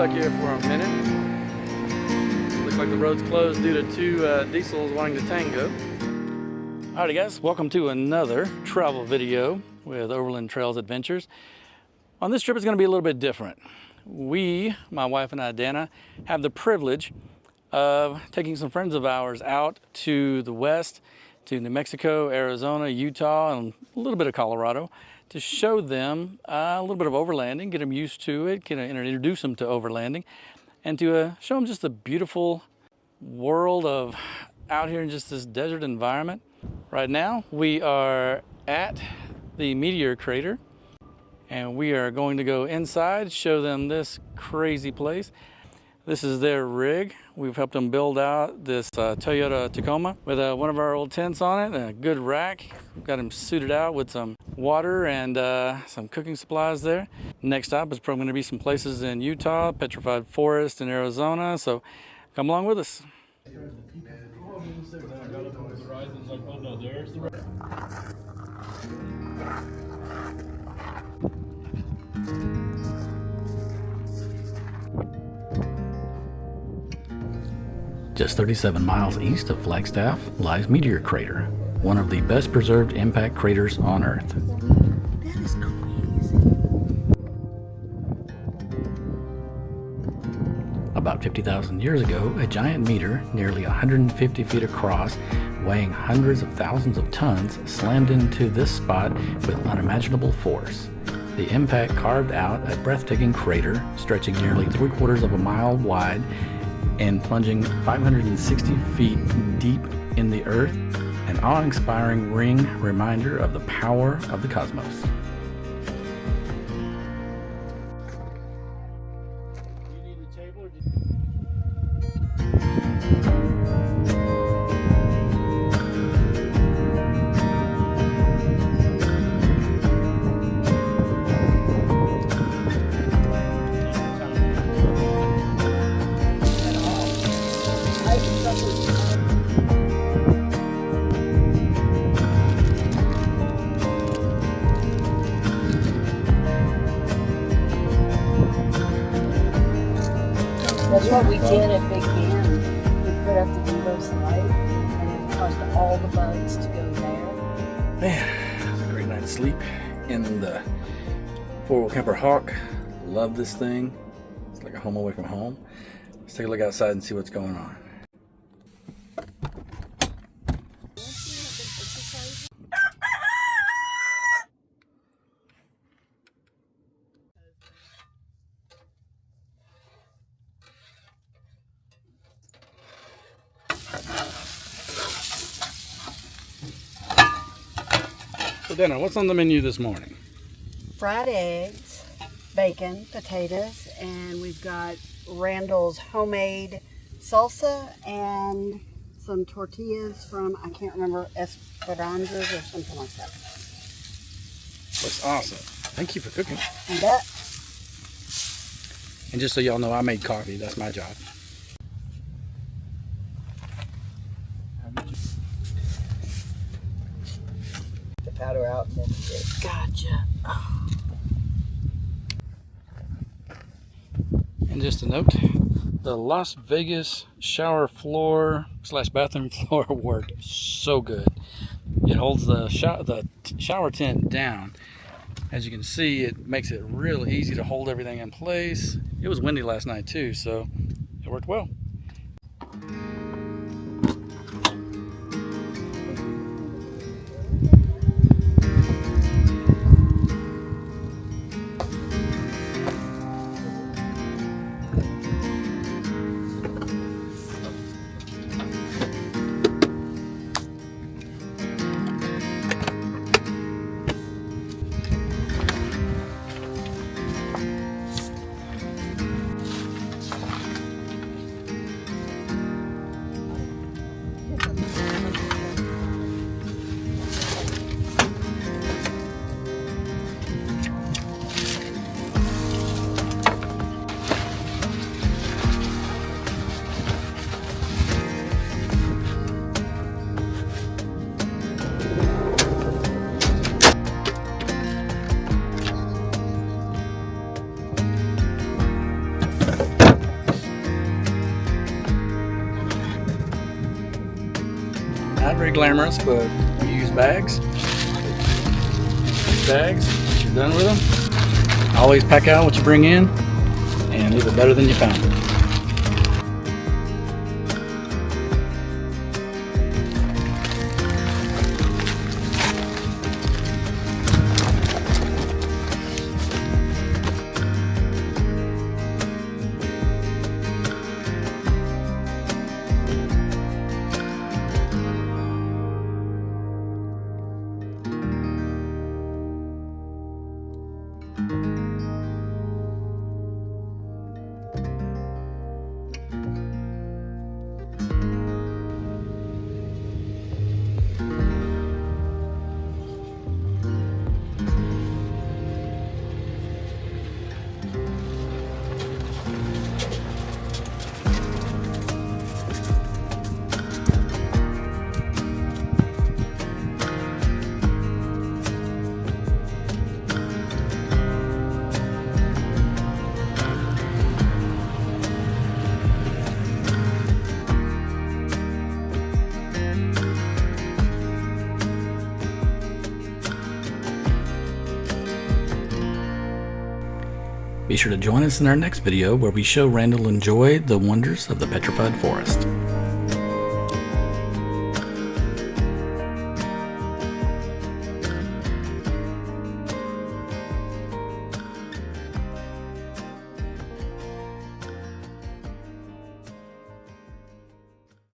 stuck here for a minute. Looks like the road's closed due to two diesels wanting to tango. Alrighty guys, welcome to another travel video with Overland Trails Adventures. On this trip it's going to be a little bit different. We, my wife and I, Dana, have the privilege of taking some friends of ours out to the west, to New Mexico, Arizona, Utah, and a little bit of Colorado to show them a little bit of overlanding, get them used to it, introduce them to overlanding, and to show them just the beautiful world of out here in just this desert environment. Right now we are at the Meteor Crater and we are going to go inside, show them this crazy place. This is their rig. We've helped them build out this Toyota Tacoma with one of our old tents on it and a good rack. We've got them suited out with some water and some cooking supplies there. Next stop is probably going to be some places in Utah, Petrified Forest in Arizona. So come along with us. Just 37 miles east of Flagstaff lies Meteor Crater, one of the best preserved impact craters on Earth. That is crazy. About 50,000 years ago, a giant meteor, nearly 150 feet across, weighing hundreds of thousands of tons, slammed into this spot with unimaginable force. The impact carved out a breathtaking crater stretching nearly 3/4 of a mile wide and plunging 560 feet deep in the earth, an awe-inspiring ring reminder of the power of the cosmos. That's what we did at Big Bend. We put up the Devo slide and it caused all the bugs to go there. Man, it was a great night's sleep in the four-wheel camper Hawk. Love this thing. It's like a home away from home. Let's take a look outside and see what's going on. So Dana, what's on the menu this morning? Fried eggs, bacon, potatoes, and we've got Randall's homemade salsa and some tortillas from, I can't remember, Esperanzas or something like that. Looks awesome. Thank you for cooking. And that. And just so y'all know, I made coffee. That's my job. The powder out and then it. Gotcha. Oh. And just a note, the Las Vegas shower floor / bathroom floor worked so good. It holds the shower tent down. As you can see, it makes it real easy to hold everything in place. It was windy last night too, so it worked well. Not very glamorous, but we use bags. Bags, once you're done with them, always pack out what you bring in and leave it better than you found it. Be sure to join us in our next video where we show Randall enjoyed the wonders of the petrified forest.